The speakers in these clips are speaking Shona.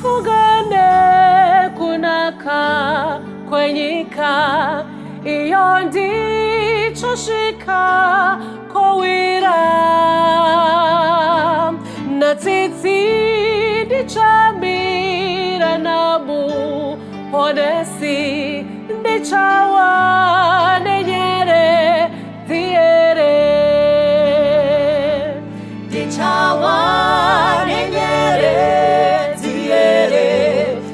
Fugane kunaka kwenyika iyo ndicho shika kowira na tsitsi ndichamira nabu honesi ndichawa nenyere thiere ndichawa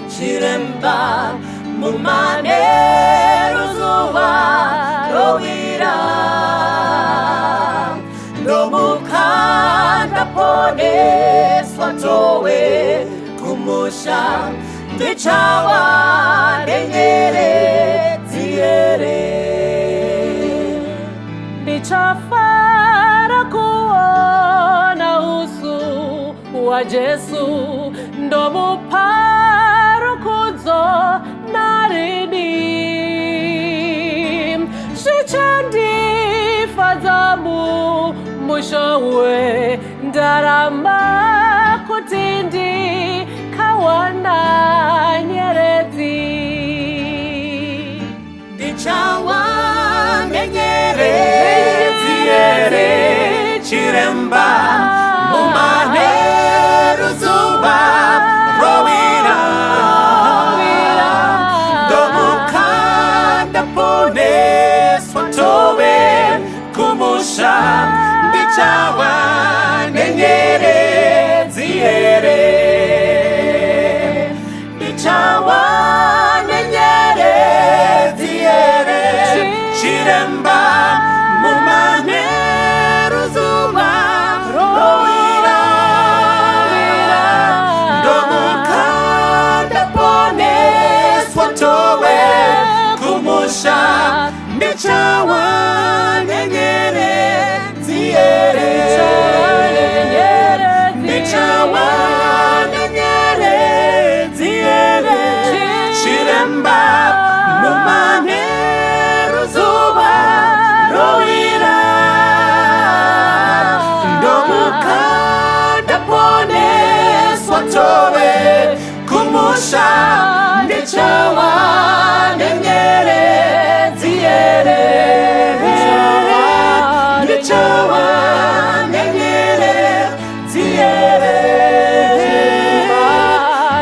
Chiremba mumane ruzuwa rowira Nomukanda pone swatowe kumusha Ndichawa nenyere tiere Ndichafara kuona usu wa Jesu Ndomuparo kudzo narini Shichandifadzamu mushowe Ndarama kutindi kawana nyerezi Ndichawa nenyerezi Chiremba mumane ruzuba rowira Domukanda pone swatowe kumusha Ndichawa nenyere ziere Ndichawa nenyere ziere Chiremba mumane ruzuba rowira Swatowe kumusha Ndichawa nenyere tiere Ndichawa nenyere tiere Chiremba mumane ruzuba rowira Ndomukanda pone swatowe kumusha Ndichawa nenyere tiere Ndichawa nenyere tiere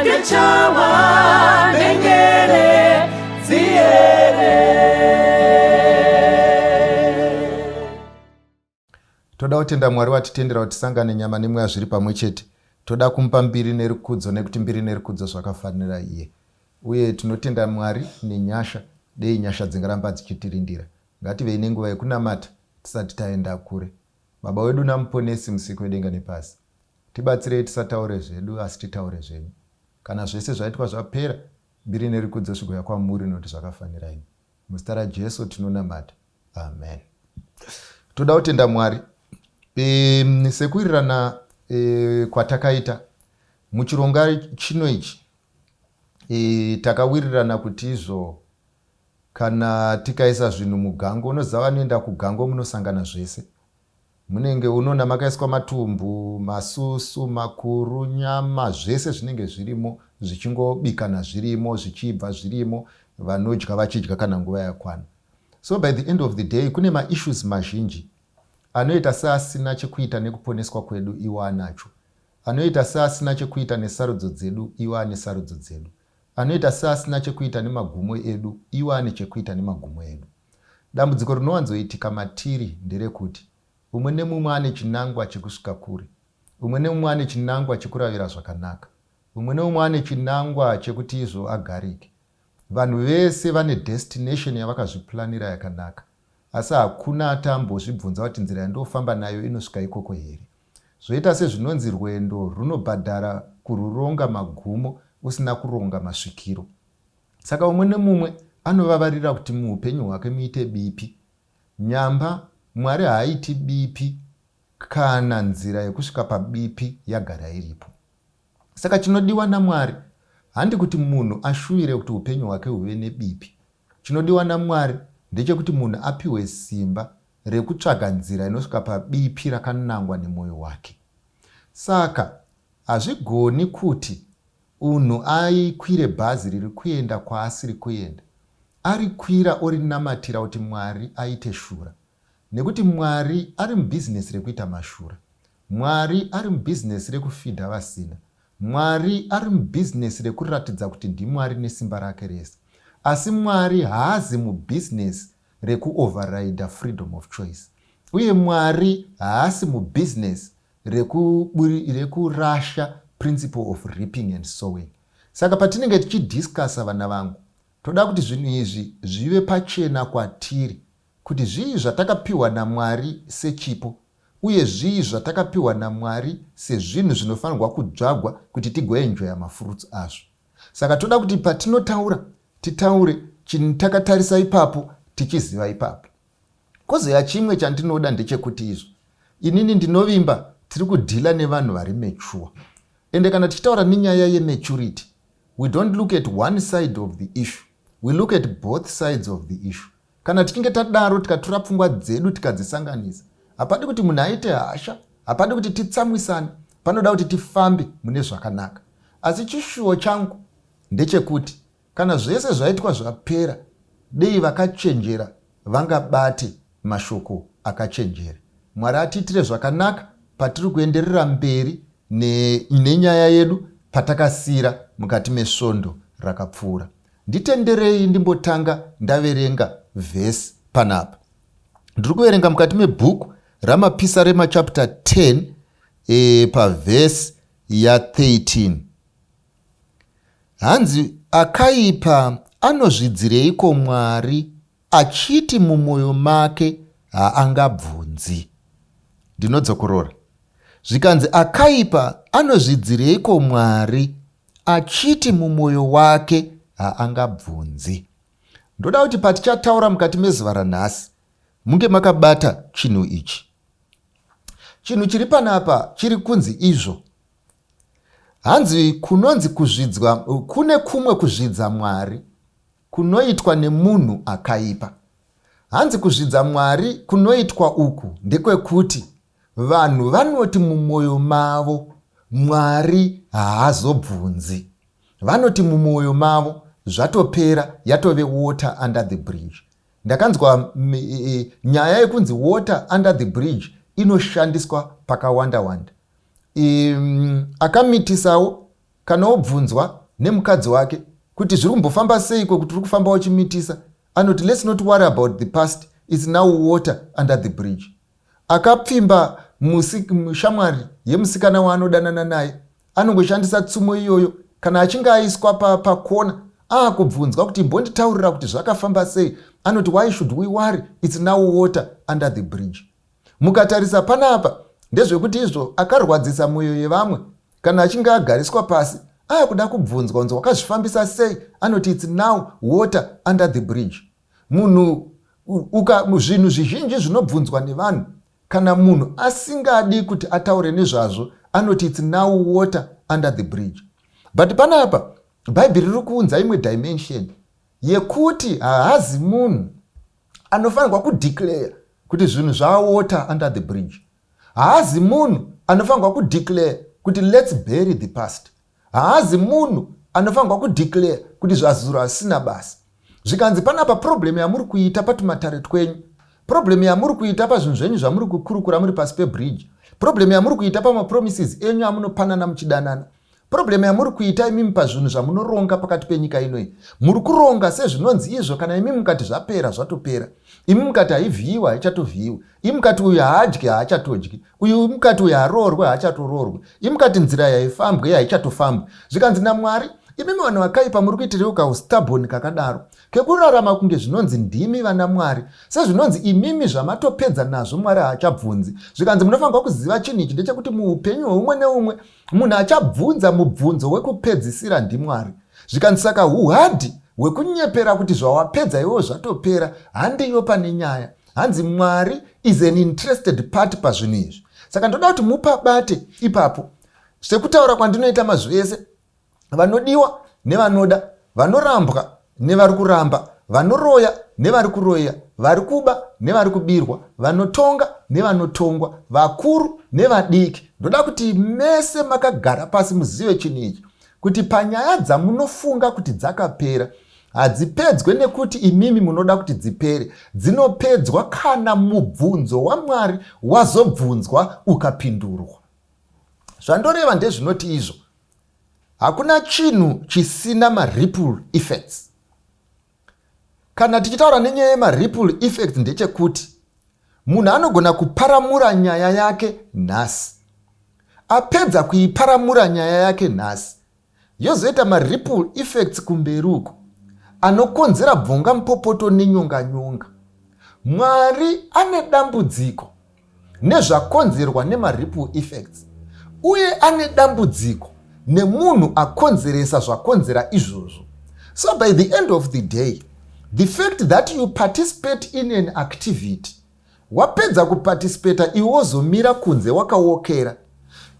Ndichawa nenyere tiere Toda kutenda Mwari watitendera kuti tisangane nyama nemweya zviri pamwe chete. Toda kumupa mbiri nerikudzo nekuti mbiri nerikudzo zvakafanira iye. Uye tinotenda Mwari nenyasha, dei nyasha dzingaramba dzichitirindira. Ngativei nenguva yekunamata tisati taenda kure. Baba wedu namuponesi musiki wedenga nepasi. Tibatsirei tisataure zvedu asi titaure zvenyu. Kana zvese zvaitwa zvapera, mbiri nerikudzo zvigoya kwamuri nokuti zvakafanira imi. Muzita raJesu tinonamata. Amen. Toda kutenda Mwari. Sekuwirirana kwatakaita muchironga chino ichi takawirirana kuti izvo kana tikaisa zvinhu mugango, unoziva vanoenda kugango munosangana zvese. Munenge unoona makaiswa matumbu, masusu, makuru, nyama, zvese zvinenge zvirimo zvichingobikana zvirimo, zvichibva zvirimo, vanodya vachidya kana nguva yakwana. So by the end of the day kune maissues mazhinji anoita seasina chekuita nekuponeswa kwedu iwo anacho. Anoita seasina chekuita nesarudzo dzedu iwo ane sarudzo dzedu. Anoita seasina chekuita nemagumo edu iwo ane chekuita nemagumo edu. Dambudziko rinowanzoitika matiri nderekuti umwe nemumwe ane chinangwa chekusvika kure. Umwe nemumwe ane chinangwa chekuravira zvakanaka. Umwe nemumwe ane chinangwa chekuti izvo agarike. Vanhu vese vane destination yavakazviplanira yakanaka. Asi hakuna atambozvibvunza kuti nzira yandofamba nayo inosvika ikoko here. Zvoita sezvinonzi rwendo runobhadhara kururonga magumo usina kuronga masvikiro. Saka umwe nemumwe anovavarira kuti muupenyu hwake muite bipi. Nyamba Mwari haaiti bipi kana nzira yekusvika pabipi yagara iripo. Saka chinodiwa naMwari handi kuti munhu ashuvire kuti upenyu hwake huve nebipi. Chinodiwa naMwari ndechekuti munhu apiwe simba rekutsvaga nzira inosvika pabipi rakanangwa nemwoyo wake. Saka hazvigoni kuti unhu aikwire bhazi riri kuenda kwaasiri kuenda, arikwira orinamatira kuti Mwari aite shura. Nekuti Mwari ari mubhizinesi rekuita mashura. Mwari ari mubhizinesi rekufidha vasina. Mwari ari mubhizinesi rekuratidza kuti ndiMwari nesimba rake rese. Asi Mwari haazi mubhizinesi rekuoverride freedom of choice. Uye Mwari haasi mubhizinesi rekurasha principle of reaping and sowing. Saka patinenge tichidiscussa vana vangu, toda kuti zvinhu izvi zvive pachena kwatiri, kuti zvii zvatakapiwa naMwari sechipo, uye zvii zvatakapiwa naMwari sezvinhu zvinofanirwa kudzvagwa kuti tigoenjoya mafruits azvo. Saka toda kuti patinotaura titaure chinhu takatarisa ipapo tichiziva ipapo. Kozoya chimwe chandinoda ndechekuti izvo inini ndinovimba tiri kudhila nevanhu vari mature. Ende kana tichitaura nenyaya yematurity, we don't look at one side of the issue, we look at both sides of the issue. Kana tichinge tadaro tikatora pfungwa dzedu tikadzisanganisa, hapadi kuti munhu aite hasha, hapadi kuti titsamwisane, panoda kuti tifambe mune zvakanaka. Asi chishuwo changu ndechekuti kana zvese zvaitwa zvapera, dei vakachenjera vangabate mashoko akachenjera. Mwari atiitire zvakanaka patiri kuenderera mberi nenyaya yedu patakasira mukati mesvondo rakapfuura. Nditenderei ndimbotanga ndaverenga vhesi panapa. Ndiri kuverenga mukati mebhuku ramapisarema chapter 10 pavhesi ya13. Hanzi akaipa anozvidzireiko Mwari achiti mumwoyo make haangabvunzi. Ndinodzokorora. Zvikanzi akaipa anozvidzireiko Mwari achiti mumwoyo wake haangabvunzi. Ndoda kuti patichataura mukati mezuva ranhasi munge makabata chinhu ichi. Chinhu chiri panapa chiri kunzi izvo. Hanzi kunonzi kuzvidzwa, kune kumwe kuzvidza Mwari kunoitwa nemunhu akaipa. Hanzi kuzvidza Mwari kunoitwa uku ndekwekuti vanhu vanoti mumwoyo mavo Mwari haazobvunzi. Vanoti mumwoyo mavo zvatopera, yatove water under the bridge. Ndakanzwa nyaya yekunzi water under the bridge inoshandiswa pakawanda wanda. Akamitisawo kana obvunzwa nemukadzi wake kuti zviri kumbofamba seiko kuti uri kufamba uchimitisa, anoti let's not worry about the past, it's now water under the bridge. Akapfimba mushamwari yemusikana waanodanana naye anongoshandisa tsumo iyoyo kana achinge aiswa pakona akubvunzwa kuti mbonditaurira kuti zvakafamba sei, anoti why should we worry, it's now water under the bridge. Mukatarisa panapa ndezvekuti izvo akarwadzisa mwoyo yevamwe kana achinge agariswa pasi kuda kubvunzwa unzi wakazvifambisa sei, anoti it's now water under the bridge. Munhu zvinhu zvizhinji zvinobvunzwa nevanhu, kana munhu asingadi kuti ataure nezvazvo anoti it's now water under the bridge. But panapa Bhaibheri riri kuunza imwe dimension yekuti haazi munhu anofanirwa kudeclare kuti zvinhu water under the bridge. Haazi munhu anofanirwa kudeclare kuti let's bury the past. Haazi munhu anofanirwa kudeclare kuti zvazuro asina basa. Zvikanzi panapa problem yamuri kuita patumatare twenyu, problem yamuri kuita pazvinhu zvenyu zvamuri kukurukura muri pasi pebridge, problem yamuri kuita pamapromises enyu amunopanana muchidanana, problem yamuri kuita imimi pazvinhu zvamunoronga pakati penyika inoi. Muri kuronga sezvinonzi izvo, kana imimi mukati zvapera zvatopera, imimi mukati haivhiyiwa haichatovhiyiwa, imimi mukati uyu haadyi haachatodyi, uyu mukati uyu haroorwe haachatororwe, imimi mukati nzira yaifambwe haichatofambwe. Zvikanzi naMwari imimi vanhu vakaipa muri kuitirewo kaustubborn kakadaro kekurarama kunge zvinonzi ndimi vana Mwari, sezvinonzi imimi zvamatopedza nazvo Mwari haachabvunzi. Zvikanzi munofanirwa kuziva chinhu ichi ndechekuti muupenyu hweumwe neumwe munhu achabvunza mubvunzo wekupedzisira ndiMwari. Zvikanzi saka uhadhi hwekunyepera kuti zvawapedza iwo zvatopera handiyo pane nyaya. Hanzi Mwari is an interested party pazvinhu izvi. Saka ndoda kuti mupabate ipapo. Sekutaura kwandinoita mazvese vanodiwa nevanoda, vanorambwa nevari kuramba, vanoroya nevari kuroya, vari kuba nevari kubirwa, vanotonga nevanotongwa, vakuru nevadiki. Ndoda kuti mese makagara pasi muzive chinhu ichi, kuti panyaya dzamunofunga kuti dzakapera hadzipedzwe nekuti imimi munoda kuti dzipere, dzinopedzwa kana mubvunzo waMwari wazobvunzwa ukapindurwa. Zvandoreva ndezvinoti izvo, hakuna chinhu chisina maripple effects. Kana tichitaura nenyaya yemaripple effects ndechekuti munhu anogona kuparamura nyaya yake nhasi, apedza kuiparamura nyaya yake nhasi, yozoita maripple effects kumberi uko anokonzera bvonga mupopoto nenyonga-nyonga. Mwari ane dambudziko nezvakonzerwa nemaripple effects, uye ane dambudziko nemunhu akonzeresa zvakonzera izvozvo. So by the end of the day, the fact that you participate in an activity, wapedza kuparticipata iwozomira kunze wakaokera,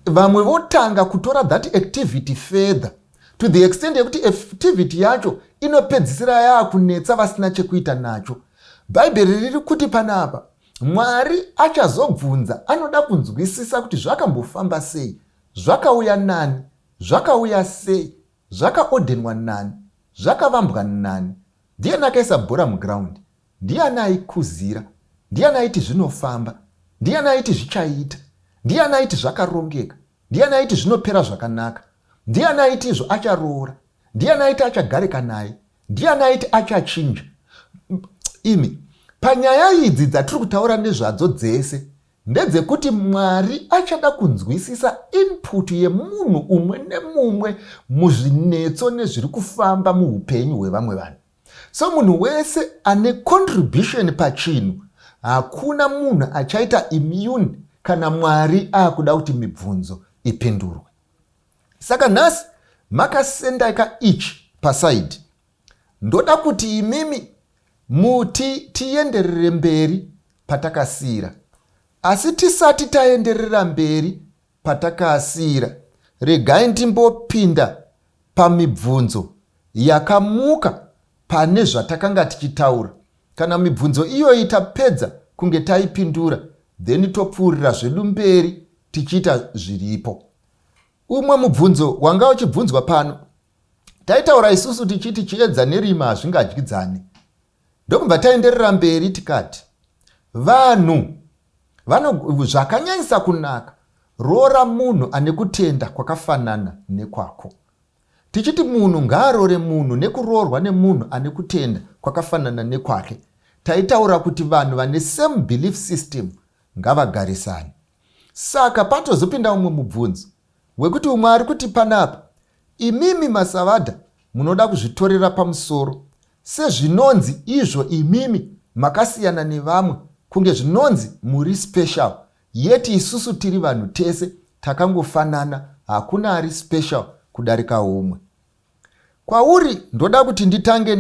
vamwe votanga kutora that activity further to the extent yekuti activity yacho inopedzisira yaakunetsa vasina chekuita nacho. Bhaibheri riri kuti panapa Mwari achazobvunza, anoda kunzwisisa kuti zvakambofamba sei, zvakauya nani, zvakauya sei, zvakaodhenwa nani, zvakavambwa nani, ndiani akaisa bhora muground, ndiani aikuzira, ndiani aiti zvinofamba, ndiani aiti zvichaita, ndiani aiti zvakarongeka, ndiani aiti zvinopera zvakanaka, ndiani aiti izvo acharoora, ndiani aiti achagarika naye, ndiani aiti achachinja. Imi panyaya idzi dzatiri kutaura nezvadzo dzese ndedzekuti Mwari achada kunzwisisa input yemunhu umwe nemumwe muzvinetso nezviri kufamba muupenyu hwevamwe vanhu. So munhu wese ane contribution pachinhu, hakuna munhu achaita immune kana Mwari akuda kuti mibvunzo ipindurwe. Saka nhasi makasendaka ichi pasaidi, ndoda kuti imimi muti tienderere mberi patakasira. Asi tisati taenderera mberi patakasira, regai ndimbopinda pamibvunzo yakamuka pane zvatakanga tichitaura. Kana mibvunzo iyoyi tapedza kunge taipindura, then topfuurira zvedu mberi tichiita zviripo. Umwe mubvunzo wanga uchibvunzwa pano, taitaura isusu tichiti chiedza nerima hazvingadyidzani. Ndokubva taenderera mberi tikati vanhu zvakanyanyisa kunaka roora munhu ane kutenda kwakafanana nekwako. Tichiti munhu ngaarore munhu nekuroorwa nemunhu ane kutenda kwakafanana nekwake, taitaura kuti vanhu vane same belief system ngavagarisane. Saka patozopinda umwe mubvunzo wekuti umwe ari kuti panapa, imimi masavadha munoda kuzvitorera pamusoro sezvinonzi izvo imimi makasiyana nevamwe, kunge zvinonzi muri special, yeti isusu tiri vanhu tese takangofanana, hakuna ari special kudarika umwe. Kwauri ndoda kuti nditange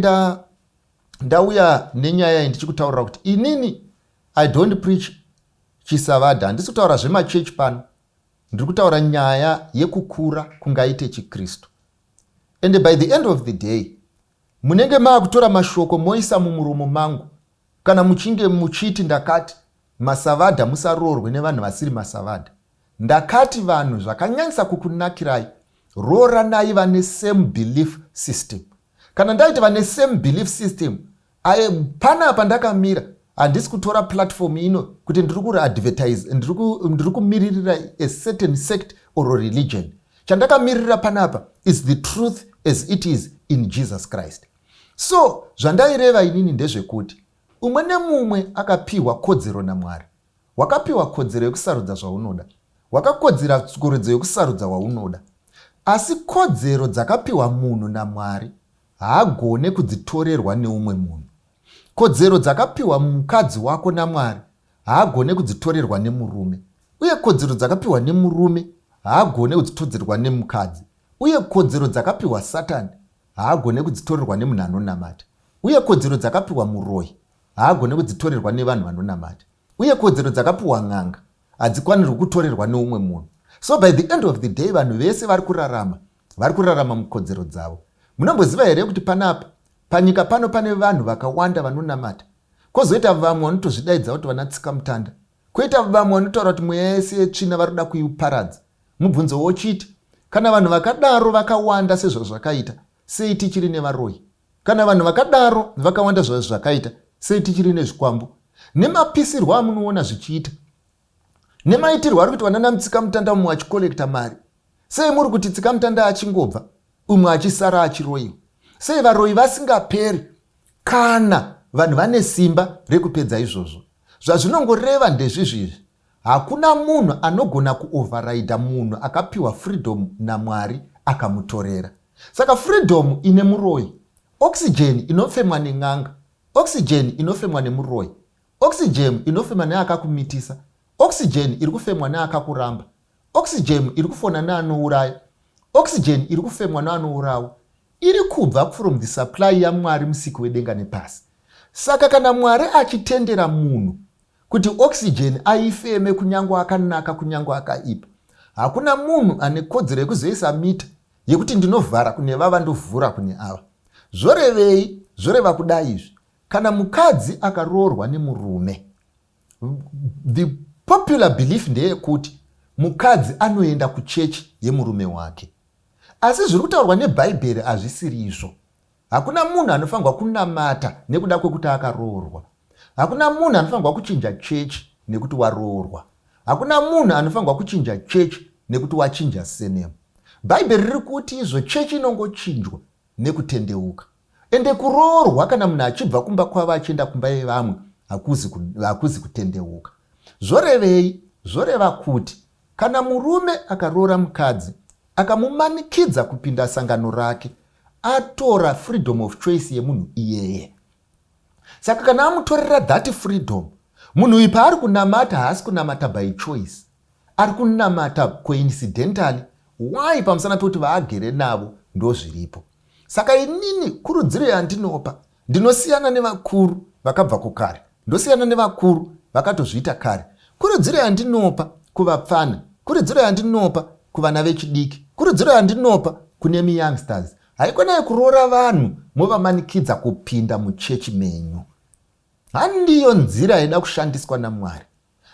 ndauya nenyaya ndichikutaurira kuti inini I don't preach chisavadha, handisi kutaura zvemachechi pano, ndiri kutaura nyaya yekukura kungaite chiKristu. And by the end of the day, munenge maakutora mashoko moisa mumuromo mangu kana muchinge muchiti ndakati masavadha musaroorwe nevanhu vasiri masavadha. Ndakati vanhu zvakanyanyisa kukunakirai, rooranai vane same belief system. Kana ndaiti vane same belief system, panapa ndakamira, handisi kutora platform ino kuti ndiri kuadvertise, ndiri kumiririra a certain sect or religion. Chandakamirira panapa is the truth as it is in Jesus Christ. So zvandaireva inini ndezvekuti umwe nemumwe akapiwa kodzero naMwari. Wakapiwa kodzero yekusarudza zvaunoda, wakakodzera kodzero yekusarudza waunoda. Asi kodzero dzakapiwa munhu naMwari haagone kudzitorerwa neumwe munhu. Kodzero dzakapiwa mukadzi wako naMwari haagone kudzitorerwa nemurume, uye kodzero dzakapiwa nemurume haagone kudzitorerwa nemukadzi, uye kodzero dzakapiwa Satani haagone kudzitorerwa nemunhu anonamata, uye kodzero dzakapiwa muroyi haagone kudzitorerwa nevanhu vanonamata, uye kodzero dzakapiwa n'anga hadzikwanirwi kutorerwa neumwe munhu. So by the end of the day, vanhu vese vari kurarama mukodzero dzavo. Munomboziva here kuti panapa panyika pano pane vanhu vakawanda vanonamata, kwozoita vamwe vanotozvidaidza kuti vanatsika mutanda, kwoita vamwe vanotaura kuti mweya yese yetsvina vari kuda kuiparadza. Mubvunzo wochiti kana vanhu vakadaro vakawanda sezvo zvakaita, sei tichiri nevaroyi? Kana vanhu vakadaro vakawanda zvazvo zvakaita, sei tichiri nezvikwambu? Nemapisirwo amunoona zvichiita, nemaitirwo ari kuti vanana mutsika mutanda umwe achikolekta mari, sei muri kuti tsika mutanda achingobva umwe achisara achiroyiwa? Sei varoyi vasingaperi kana vanhu vane simba rekupedza izvozvo? Zvazvinongoreva ndezvizvizvi, hakuna munhu anogona kuoverrida munhu akapiwa freedom naMwari akamutorera. Saka freedom ine muroyi, oxygen inofemwa nen'anga, oxygen inofemwa nemuroyi, oxygen inofemwa neakakumitisa, oxygen iri kufemwa neakakuramba, oxygen iri kufona neanouraya, oxygen iri kufemwa neanourawa, iri kubva from the supply yaMwari musiki wedenga nepasi. Saka kana Mwari achitendera munhu kuti oxygen aifeme kunyangwa akanaka kunyangwa akaipa, hakuna munhu ane kodzero yekuzoisa mita yekuti ndinovhara kune vava ndovhura kune ava. Zvorevei? Zvoreva kudai izvi, kana mukadzi akaroorwa nemurume, the popular belief ndeyekuti mukadzi anoenda kuchechi yemurume wake. Asi zviri kutaurwa nebhaibheri hazvisiri izvo. Hakuna munhu anofanirwa kunamata nekuda kwekuti akaroorwa. Hakuna munhu anofanirwa kuchinja chechi nekuti waroorwa. Hakuna munhu anofanirwa kuchinja chechi nekuti wachinja senemu. Bhaibheri riri kuti izvo chechi inongochinjwa nekutendeuka. Ende kuroorwa kana munhu achibva kumba kwavo achienda kumba yevamwe hakuzi kutendeuka. Zvorevei? Zvoreva kuti kana murume akaroora mukadzi akamumanikidza kupinda sangano rake, atora freedom of choice yemunhu iyeye. Saka kana amutorera that freedom, munhu uyu paari kunamata haasi kunamata by choice, ari kunamata coincidentally. Why? Pamusana pekuti vaagere navo ndozviripo. Saka inini kurudziro yandinopa, ndinosiyana nevakuru vakabva kukare, ndosiyana nevakuru vakatozviita kare. Kurudziro yandinopa kuvapfana, kurudziro yandinopa kuvana vechidiki, kurudziro yandinopa kune mi-youngsters, haikonai kuroora vanhu movamanikidza kupinda muchechi menyu. Handiyo nzira yaida kushandiswa naMwari.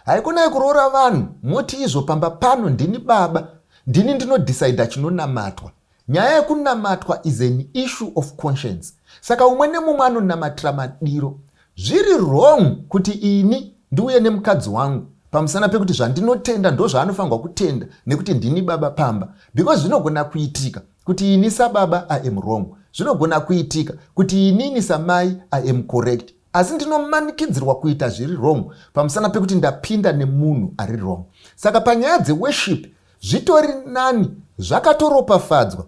Haikonai kuroora vanhu moti izvo pamba pano ndini baba, ndini ndinodecida chinonamatwa. Nyaya yekunamatwa is an issue of conscience. Saka umwe nemumwe anonamatira madiro. Zviri wrong kuti ini ndiuye nemukadzi wangu pamusana pekuti zvandinotenda ndozvaanofanirwa kutenda nekuti ndini baba pamba, because zvinogona kuitika kuti ini sababa I am wrong, zvinogona kuitika kuti inini samai I am correct, asi ndinomanikidzirwa kuita zviri wrong pamusana pekuti ndapinda nemunhu ari wrong. Saka panyaya dzeworship zvitori nani, zvakatoropafadzwa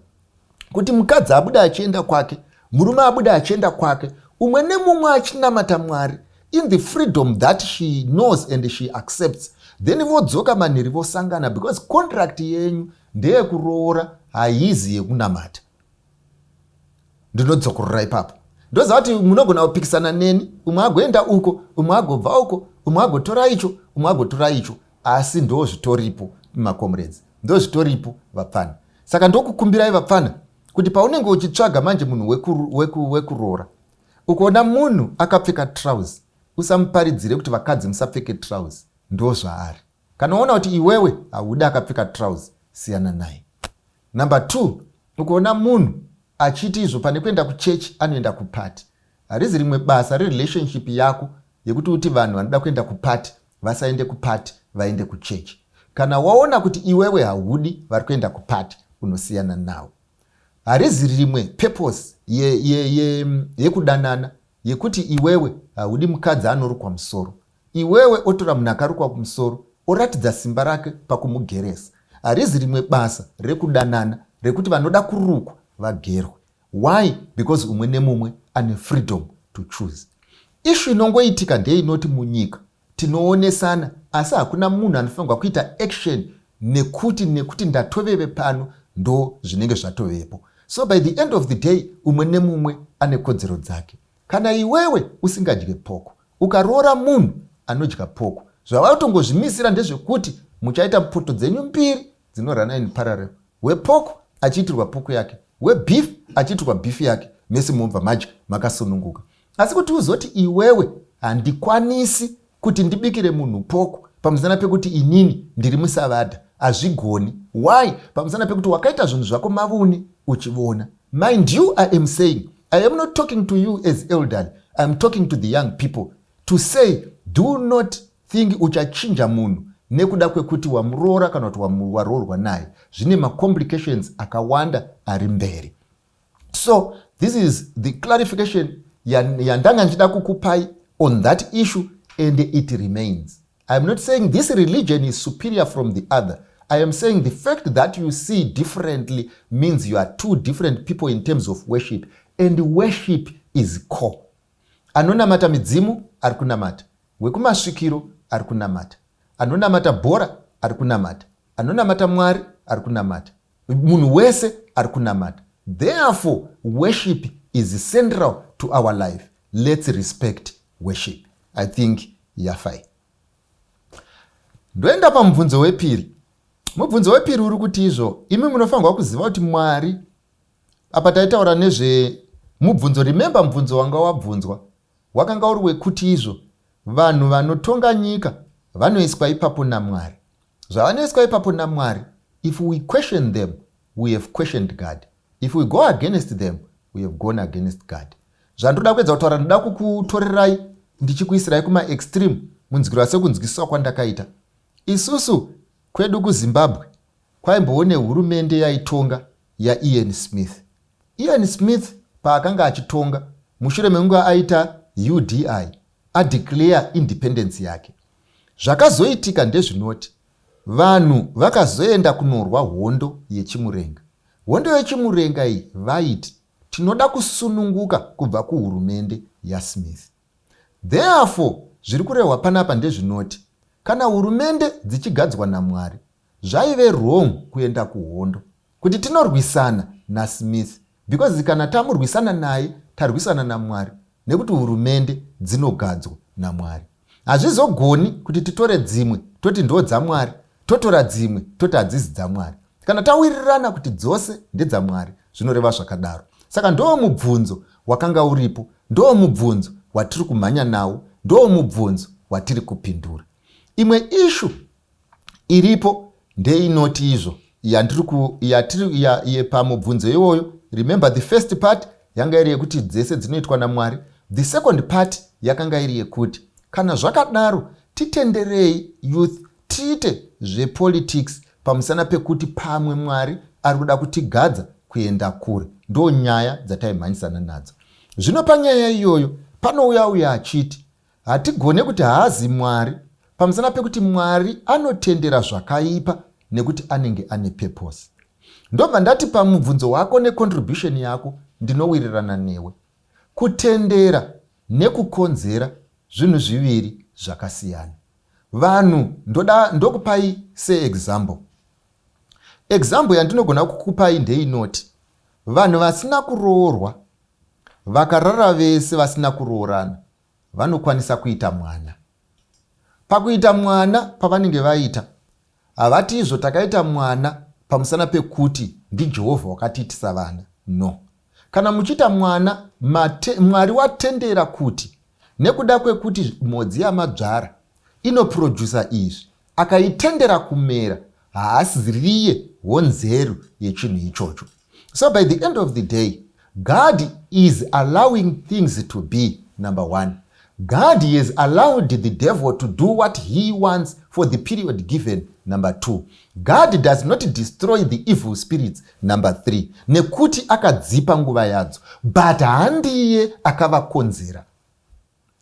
kuti mukadzi abuda achienda kwake, murume abuda achienda kwake, umwe nemumwe achinamata Mwari in the freedom that she knows and she accepts, then vodzoka manhiri vosangana, because contract yenyu ndeyekuroora, haizi yekunamata. Ndinodzokorora ipapo. Ndoziva kuti munogona kupikisana neni, umwe agoenda uko, umwe agobva uko, umwe agotora icho, umwe agotora icho, asi ndozvitoripo makomrades, ndozvitoripo vapfana. Saka ndokukumbirai vapfana kuti paunenge uchitsvaga manje munhu wekuroora, ukoona munhu akapfeka trousers, usamuparidzire kuti vakadzi musapfeke trousers, ndozvaari. Kana uona kuti iwewe haudi akapfeka trousers, siyana naye. Number 2, ukoona munhu achiti izvo pane kuenda kuchechi anoenda kupati, harizi rimwe basa relationship yako yekuti uti vanhu vanoda kuenda kupati vasaende kupati vaende kuchechi. Kana waona kuti iwewe haudi vari kuenda kupati, unosiyana nawo. Harizi rimwe purpose yekudanana yekuti iwewe haudi mukadzi anorukwa musoro, iwewe otora munhu akarukwa kumusoro oratidza simba rake pakumugeresa. Harizi rimwe basa rekudanana rekuti vanoda kurukwa vagerwe. Why? Because umwe nemumwe ane freedom to choose. Ishu inongoitika ndeyinoti munyika tinoonesana, asi hakuna munhu anofanirwa kuita action nekuti ndatoveve pano ndo zvinenge zvatovepo. So by the end of the day, umwe nemumwe ane kodzero dzake. Kana iwewe usingadye poko, ukaroora munhu anodya poko, zvavatongozvimisira ndezvekuti muchaita poto dzenyu mbiri dzinorana in parallel. Wepoko achiitirwa poko yake, webeef achitwa beef yake mese mumva madya makasununguka. Asi kuti uzoti iwewe handikwanisi kuti ndibikire munhu poko pamusana pekuti inini ndiri musavadha, hazvigoni. Why? Pamusana pekuti wakaita zvinhu zvako mavuni uchiona. Mind you, I am saying, I am not talking to you as elderly, I am talking to the young people to say, do not think uchachinja munhu nekuda kwekuti wamuroora kana kuti waroorwa naye. Zvine macomplications akawanda ari mberi. So this is the clarification yandanga ndichida kukupai on that issue, and it remains. I am not saying this religion is superior from the other. I am saying the fact that you see differently means you are two different people in terms of worship, and worship is core. Anonamata midzimu ari kunamata, wekumasvikiro ari kunamata, anonamata bhora ari kunamata, anonamata Mwari ari kunamata, munhu wese ari kunamata. Therefore, worship is central to our life. Let's respect worship. I think yafai. Ndoenda pamubvunzo wepiri. Mubvunzo wepiri uri kuti izvo imi munofanirwa kuziva kuti Mwari, apa taitaura nezve mubvunzo, remember mubvunzo wanga wabvunzwa wakanga uri wekuti izvo vanhu vanotonga nyika vanoiswa ipapo naMwari. Zvavanoiswa ipapo naMwari, if we question them, we have questioned God. If we go against them, we have gone against God. Zvandoda kuedza kutaura, ndoda kukutorerai ndichikuisirai kuma extreme munzwiro sekunzwisisa kwandakaita. Isusu kwedu kuZimbabwe kwaimboone hurumende yaitonga yaIan Smith. Ian Smith paakanga achitonga, mushure menguva aita UDI, adeclare independence yake. Zvakazoitika ndezvinoti vanhu vakazoenda kunorwa hondo yechimurenga. Hondo yechimurenga iyi vaiti tinoda kusununguka kubva kuhurumende yaSmith. Therefore, zviri kurehwa panapa ndezvinoti kana hurumende dzichigadzwa naMwari, zvaive wrong kuenda kuhondo kuti tinorwisana naSmith, because kana tamurwisana naye tarwisana naMwari, nekuti hurumende dzinogadzwa naMwari. Hazvizogoni kuti titore dzimwe toti ndo dzaMwari, totora dzimwe toti hadzisi dzaMwari. Kana tawirirana kuti dzose ndedzaMwari, zvinoreva zvakadaro. Saka ndo mubvunzo wakanga uripo, ndo mubvunzo watiri kumhanya nawo, ndo mubvunzo watiri kupindura. Imwe ishu iripo ndeinoti izvo yatiri pamubvunzo iwoyo. Remember, the first part yanga iri yekuti dzese dzinoitwa naMwari. The second part yakanga iri yekuti kana zvakadaro titenderei youth tiite zvepolitics pamusana pekuti pamwe Mwari ari kuda kutigadza kuenda kure. Ndo nyaya dzataimhanyisana nadzo. Zvino panyaya iyoyo panouya achiti hatigone kuti haazi Mwari, pamusana pekuti Mwari anotendera zvakaipa nekuti anenge ane purpose. Ndobva ndati pamubvunzo wako necontribution yako ndinowirirana newe. Kutendera nekukonzera zvinhu zviviri zvakasiyana. Vanhu ndokupai seexample. Example yandinogona kukupai ndeinoti vanhu vasina kuroorwa vakarara vese vasina kuroorana vanokwanisa kuita mwana. Pakuita mwana pavanenge vaita, havati izvo takaita mwana pamusana pekuti ndiJehovha wakatiitisa vana. No. Kana muchiita mwana, Mwari watendera kuti nekuda kwekuti mhodzi yamadzvara inoprodusa izvi, akaitendera kumera, haasiriye honzeru yechinhu ichocho. So by the end of the day, God is allowing things to be, number one. God has allowed the devil to do what he wants for the period given, number two. God does not destroy the evil spirits, number three. Nekuti akadzipa nguva yadzo, but handiye akavakonzera.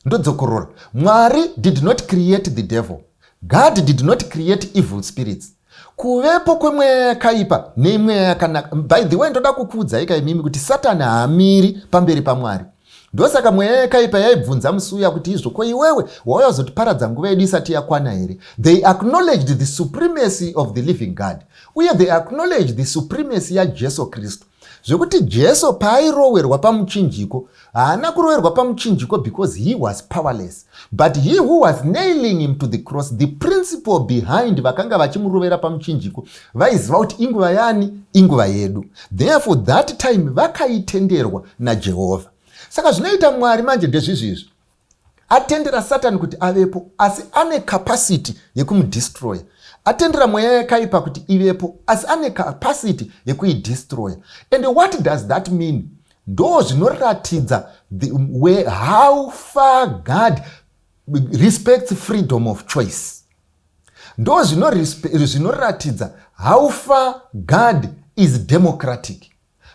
Ndodzokorora. Mwari did not create the devil. God did not create evil spirits. Kuvepo kwemweya yakaipa nemweya yakanaka. By the way, ndoda kukuudza ikaimimi kuti Satani haamiri pamberi paMwari. Ndosaka mweya yakaipa yaibvunza Musuya kuti izvo ko iwewe wauya kuzotiparadza nguva yedu isati yakwana here. They acknowledged the supremacy of the living God. Uye they acknowledged the supremacy yaJesu Kristu. zvekuti Jesu paairowerwa pamuchinjiko haana kurowerwa pamuchinjiko because he was powerless, but he who was nailing him to the cross, the principle behind vakanga vachimurovera pamuchinjiko vaiziva kuti inguva yani, inguva yedu. Therefore that time vakaitenderwa naJehovha. Saka zvinoita Mwari manje ndezvizvizvi, atendera Satani kuti avepo asi ane capacity yekumudestroya. Atendera mweya yakaipa kuti ivepo asi ane capacity yekuidestroya. And what does that mean? Ndo zvinoratidza how far God respects freedom of choice. Ndo zvinoratidza how far God is democratic.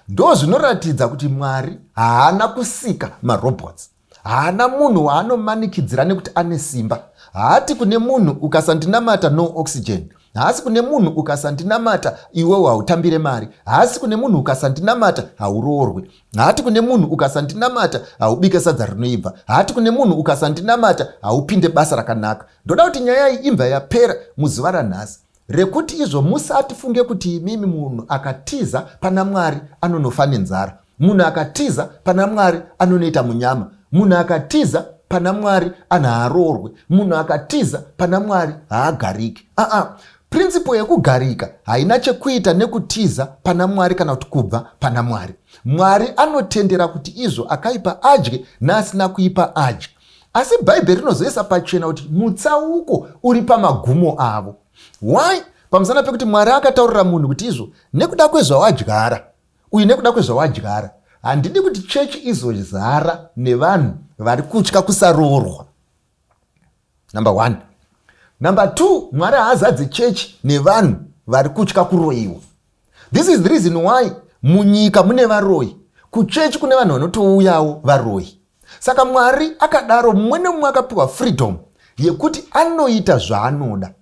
Ndo zvinoratidza kuti Mwari haana kusika marobots, haana munhu waanomanikidzira nekuti ane simba. Haati kune munhu ukasandinamata no oxygen, haasi kune munhu ukasandinamata iwewe hautambire mari, haasi kune munhu ukasandinamata hauroorwe, haati kune munhu ukasandinamata haubike sadza rinoibva, haati kune munhu ukasandinamata haupinde basa rakanaka. Ndoda kuti nyaya iyi imbva yapera muzuva ranhasi, rekuti izvo musati funge kuti mimi munhu akatiza pana Mwari anonofa nenzara, munhu akatiza pana Mwari anonoita munyama, munhu akatiza pana Mwari haarorwe, munhu akatiza pana Mwari haagariki. Principle yekugarika haina chekuita nekutiza pana Mwari kana kuti kubva pana Mwari. Mwari anotendera kuti izvo akaipa adye neasina kuipa adye. Asi Bhaibheri rinozoisa pachena kuti mutsauko uri pamagumo avo. Why? Pamusana pekuti Mwari akataurira munhu kuti izvo nekuda kwezvawadyara, uyu nekuda kwezvawadyara. Handidi kuti chechi izozara nevanhu vari kutya kusaroorwa. Number 1. Number 2, Mwari haazadze chechi nevanhu vari kutya kuroyiwa. This is the reason why munyika mune varoyi, kuchechi kune vanhu vanotouyawo varoyi. Saka Mwari akadaro mumwe nemumwe akapiwa freedom yekuti anoita zvaanoda.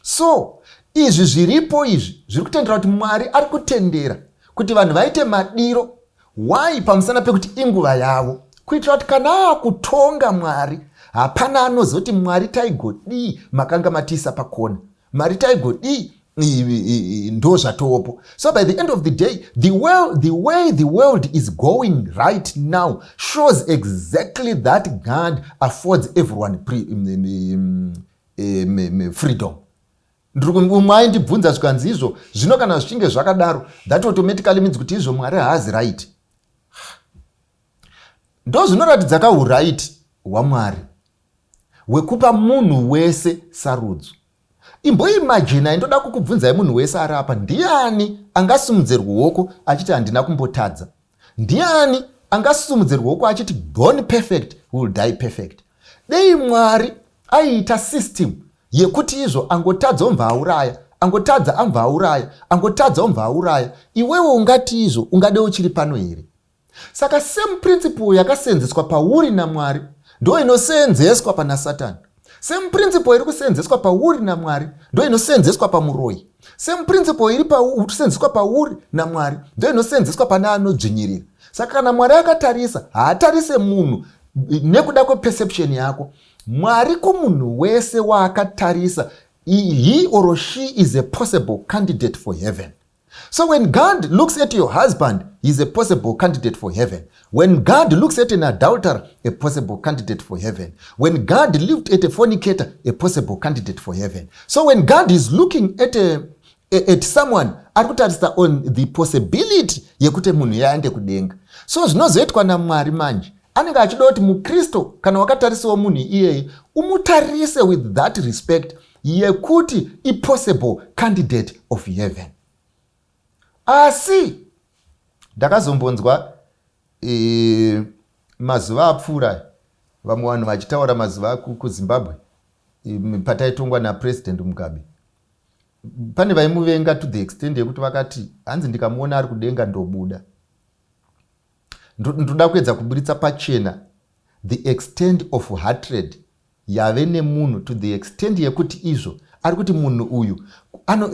So izvi zviripo izvi zviri kutendera kuti Mwari ari kutendera kuti vanhu vaite madiro. Why? Pamusana pekuti inguva yavo, kuitira kuti kana akutonga Mwari hapana anozoti Mwari taigodi makanga matisa pakona, Mwari taigodi ndo zvatopo. So by the end of the day, the way the world is going right now shows exactly that God affords everyone freedom. Umai ndibvunza zvikanzi izvo zvino kana zvichinge zvakadaro, that automatically means kuti izvo Mwari haazi right. Ndo zvinoratidza kauraiti hwaMwari hwekupa munhu wese sarudzo. Imboimagina, indoda kukubvunzai munhu wese ari apa, ndiani angasimudze ruoko achiti handina kumbotadza? Ndiani angasimudze ruoko achiti born perfect will die perfect? Dei Mwari aiita system yekuti izvo angotadza omva auraya, angotadza amva auraya, angotadza omva auraya, iwewe ungati izvo ungade uchiri pano here? Saka same principle yakaseenzeswa pauri naMwari ndo inoseenzeswa pana Satani. Same principle iri kuseenzeswa pauri naMwari ndo inoseenzeswa pamuroyi. Same principle iri kuseenzeswa pauri naMwari ndo inoseenzeswa pana anodzvinyirira. Saka kana Mwari akatarisa, haatarise munhu nekuda kweperception yako. Mwari kumunhu wese waakatarisa, he or she is a possible candidate for heaven. So when God looks at your husband, he's a possible candidate for heaven. When God looks at an adulterer, a possible candidate for heaven. When God looked at a fornicator, a possible candidate for heaven. So when God is looking at someone, arikutarisa on the possibility yekuti munhu yaende kudenga. So zvinozoitwa naMwari manje, anenge achida kuti muKristo kana wakatarisawo munhu iyeye umutarise with that respect yekuti a possible candidate of heaven. Asi ndakazombonzwa mazuva apfuura vamwe vanhu vachitaura mazuva kuZimbabwe pataitongwa naPresident Mugabe. Pane vaimuvenga to the extent yekuti vakati hanzi ndikamuona ari kudenga ndobuda. Ndoda kuedza kuburitsa pachena the extent of hatred yave nemunhu, to the extent yekuti izvo ari kuti munhu uyu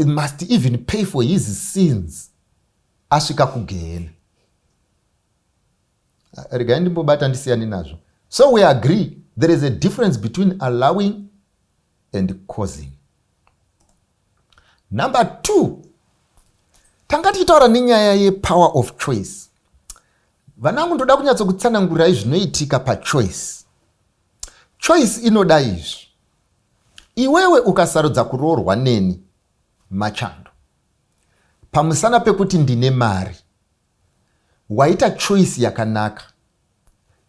must even pay for his sins asvika kugehena. Regai ndimbobata ndisiyani nazvo. So we agree there is a difference between allowing and causing. Number 2, Tanga tichitaura nenyaya yepower of choice. Vanangu ndoda kunyatsokutsanangurai zvinoitika pachoice. Choice inoda izvi. Iwewe ukasarudza kuroorwa neni Machando, pamusana pekuti ndine mari, waita choice yakanaka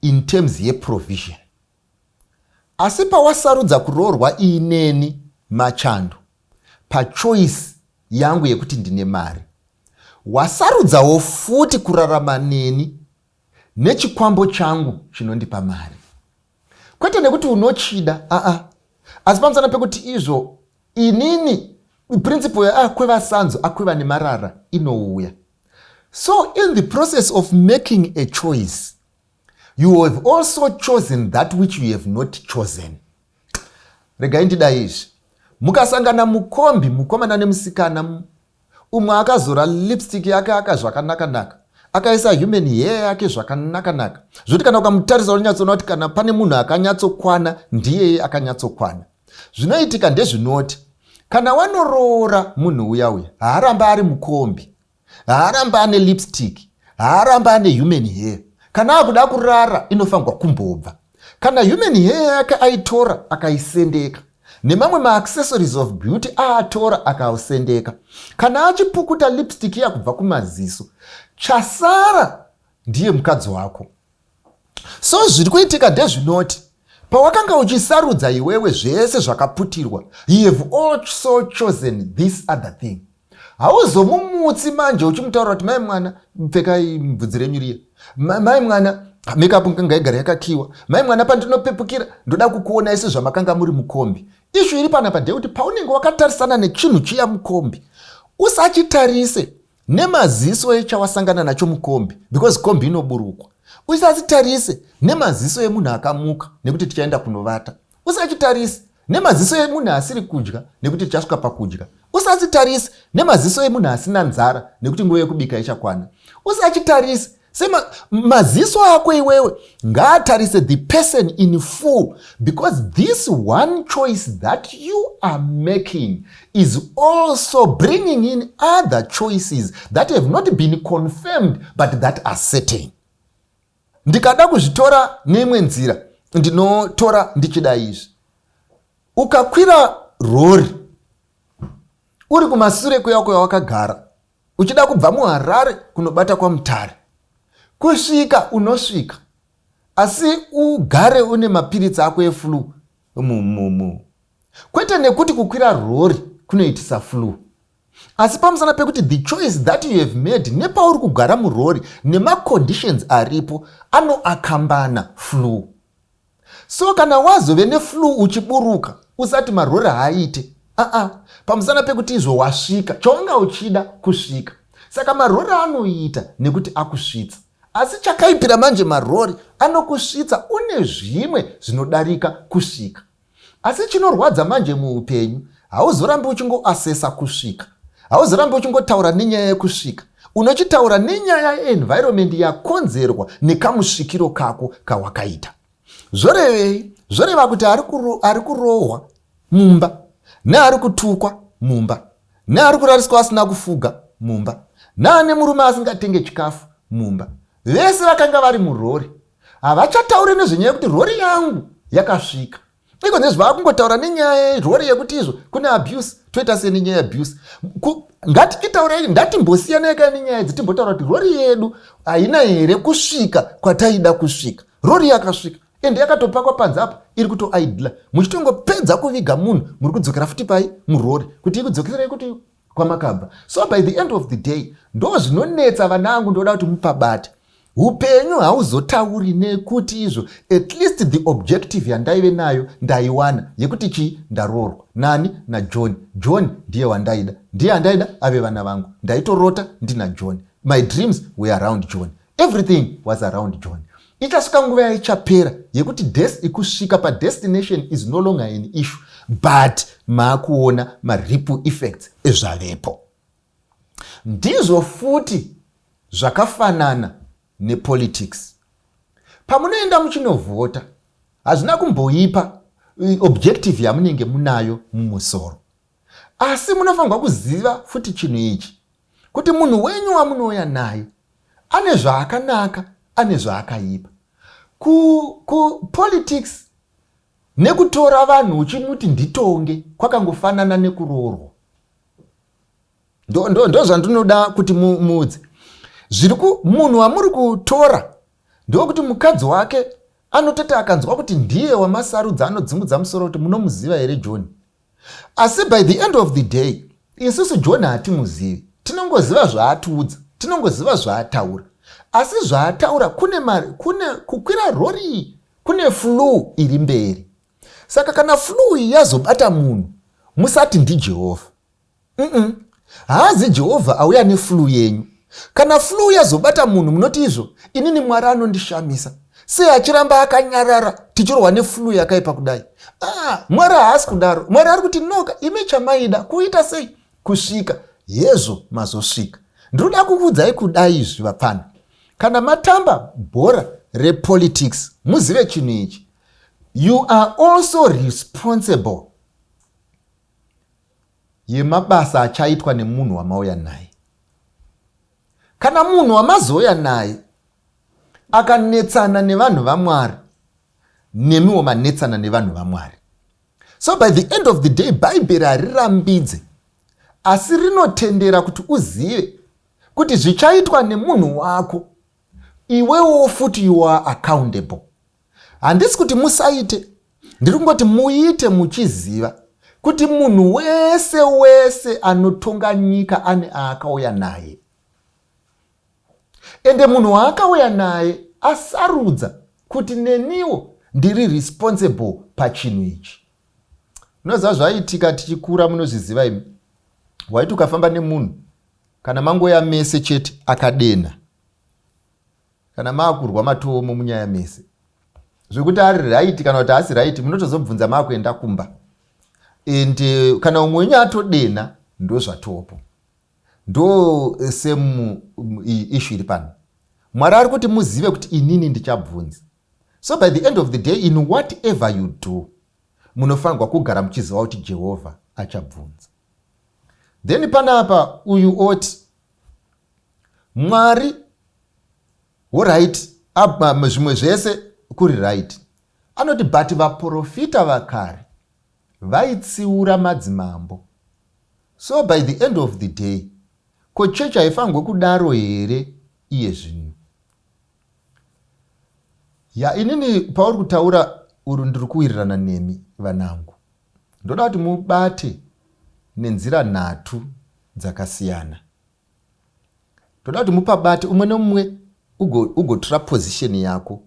in terms yeprovision. Asi pawasarudza kuroorwa ineni Machando pachoice yangu yekuti ndine mari, wasarudzawo futi kurarama neni nechikwambo changu chinondipa mari. Kwete nekuti unochida, asi pamusana pekuti izvo inini principle yakwevasanzo akweva nemarara inouya. So in the process of making a choice, you have also chosen that which you have not chosen. Regai ndida izvi. Mukasangana mukombi, mukomana nemusikana, umwe akazora lipstick yake zvakanaka-naka, akaisa human hair yake zvakanaka-naka, zvoti kana ukamutarisa unonyatsoona kuti kana pane munhu akanyatsokwana ndiye akanyatsokwana. Zvinoitika ndezvinoti kana wanoroora munhu uya haaramba ari mukombi, haaramba ane lipstick, haaramba ane human hair. Kana akuda kurara inofanirwa kumbobva. Kana human hair yake aitora akaisendeka, nemamwe maaccessories of beauty aatora akausendeka, kana achipukuta lipstick yakubva kumaziso, chasara ndiye mukadzi wako. So zviri kuitika ndezvinoti pawakanga uchisarudza iwewe zvese zvakaputirwa, you have also chosen this other thing. Hauzomumutsi manje uchimutaura kuti mai mwana pfekai bvudzi renyu riye, mai mwana makeup ngaigara yakakiwa, mai mwana pandinopepukira ndoda kukuona isi zvamakanga muri mukombi. Ishu iri panapa ndekuti paunenge wakatarisana nechinhu chiya mukombi, usachitarise nemaziso echawasangana nacho mukombi, because kombi inoburukwa. Usachitarise nemaziso emunhu akamuka nekuti tichaenda kunovata. Usachitarise nemaziso emunhu asiri kudya nekuti tichasvika pakudya. Usachitarise nemaziso emunhu asina nzara nekuti nguva yekubika ichakwana. Usachitarise maziso ako iwewe ngaatarise the person in full, because this one choice that you are making is also bringing in other choices that have not been confirmed but that are certain. Ndikada kuzvitora nemwe nzira, ndinotora ndichida izvi. Ukakwira rori uri kumasure kwako yawakagara, uchida kubva muHarare kunobata kwaMutare, kusvika unosvika, asi ugare une mapiritsi ako eflu kwete nekuti kukwira rori kunoitisa flu, asi pamusana pekuti the choice that you have made nepauri kugara murori nemaconditions aripo anoakambana flu. So kana wazove neflu uchiburuka usati marori haaite, pamusana pekuti izvo wasvika chaunga uchida kusvika. Saka marori anoita nekuti akusvitsa, asi chakaipira manje marori anokusvitsa une zvimwe zvinodarika kusvika. Asi chinorwadza manje muupenyu, hauzorambi uchingoasesa kusvika, hauzorambi uchingotaura nenyaya yekusvika, unochitaura nenyaya yeenvironment yakonzerwa nekamusvikiro kako kawakaita. Zvorevei? Zvoreva kuti ari kurohwa mumba, neari kutukwa mumba, neari kurariswa asina kufuga mumba, naane murume asingatenge chikafu mumba, vese vakanga vari murori. Havachatauri nezvenyaya yekuti rori yangu yakasvika. Iko ndezvava kungotaura nenyaya yerori yekuti izvo kune abuse, toita sei nenyaya abuse. Ngatichitaura ndatimbosiyana yeka nenyaya dzitimbotaura kuti rori yedu haina here kusvika kwataida kusvika. Rori yakasvika ende yakatopakwa panze apa iri kutoidla. Muchitongopedza kuviga munhu muri kudzokera futi pai murori kuti ikudzokere kuti kwamakabva. So by the end of the day ndo zvinonetsa vanangu, ndoda kuti mupabate. Upenyu hauzotauri nekuti izvo at least the objective yandaive nayo ndaiwana yekuti chi ndarorwa nani na John. John ndiye wandaida, ndiye andaida ave vana vangu, ndaitorota ndina John. My dreams were around John, everything was around John. Ichasvika nguva yaichapera yekuti kusvika padestination is no longer an issue, but maakuona maripple effects ezvavepo. Ndizvo futi zvakafanana nepolitics. Pamunoenda muchinovhota, hazvina kumboipa objective yamunenge munayo mumusoro, asi munofanirwa kuziva futi chinhu ichi kuti munhu wenyu wamunouya naye ane zvaakanaka, ane zvaakaipa. Politics nekutora vanhu uchimuti nditonge kwakangofanana nekuroorwa. Ndo zvandinoda kuti muudze. Munhu wamuri kutora ndokuti mukadzi wake anototi akanzwa kuti ndiye wamasarudza anodzingudza musoro kuti munomuziva here John. Asi by the end of the day isusu John hatimuzivi, tinongoziva zvaatiudza, tinongoziva zvaataura. Asi zvaataura kune kukwira rori, kune flu iri mberi. Saka kana flu yazobata munhu musati ndiJehovha. Haazi Jehovha auya neflu yenyu. Kana flu yazobata munhu munoti izvo inini Mwari anondishamisa, sei achiramba akanyarara tichirwa neflu yakaipa kudai. Mwari haasi kudaro. Mwari ari kuti noka ime chamaida kuita sei kusvika yezvo mazosvika. Ndinoda kukuudzai kudai izvi vapana. Kana matamba bhora repolitics muzive chinhu ichi. You are also responsible yemabasa achaitwa nemunhu wamauya naye. Kana munhu wamazouya naye akanetsana nevanhu vaMwari, nemiwo manetsana nevanhu vaMwari. So by the end of the day, Bhaibheri harirambidze, asi rinotendera kuti uzive kuti zvichaitwa nemunhu wako, iwewo futi you are accountable. Handisi kuti musaite, ndiri kungoti muite muchiziva kuti munhu wese anotonga nyika ane aakauya naye. Ende munhu waakauya naye asarudza kuti neniwo ndiri responsible pachinhu ichi. Unoziva zvaitika tichikura, munozviziva imi. Waiti ukafamba nemunhu kana mangoya mese chete akadena, kana maakurwa matomo munyaya mese, zvekuti ari right kana kuti haasi right, munotozobvunza maakuenda kumba. Ende kana umwe wenyu atodena, ndo zvatopo. Ndo semu ishu iri pano. Mwari ari kuti muzive kuti inini ndichabvunza. So by the end of the day, in whatever you do, munofanirwa kugara muchiziva kuti Jehovha achabvunza. Then panapa uyu oti Mwari right, zvimwe zvese kuri right. Anoti but vaprofita vakare vaitsiura madzimambo. So by the end of the day, ko chechi haifanirwe kudaro here iye zvino. Inini pauri kutaura uru ndiri kuwirirana nemi vanangu. Ndoda kuti mubate nenzira nhatu dzakasiyana. Ndoda kuti mupabate umwe nomumwe ugotora position yako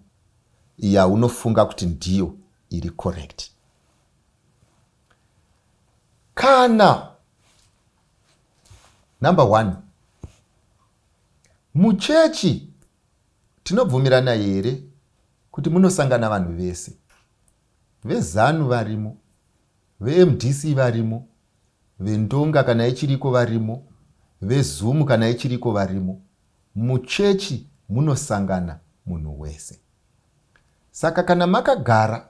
unofunga kuti ndiyo iri correct. Kana number 1, muchechi tinobvumirana here kuti munosangana vanhu vese. VeZanu varimo, veMDC varimo, veNdonga kana ichiriko varimo, veZumu kana ichiriko varimo. Muchechi munosangana munhu wese. Saka kana makagara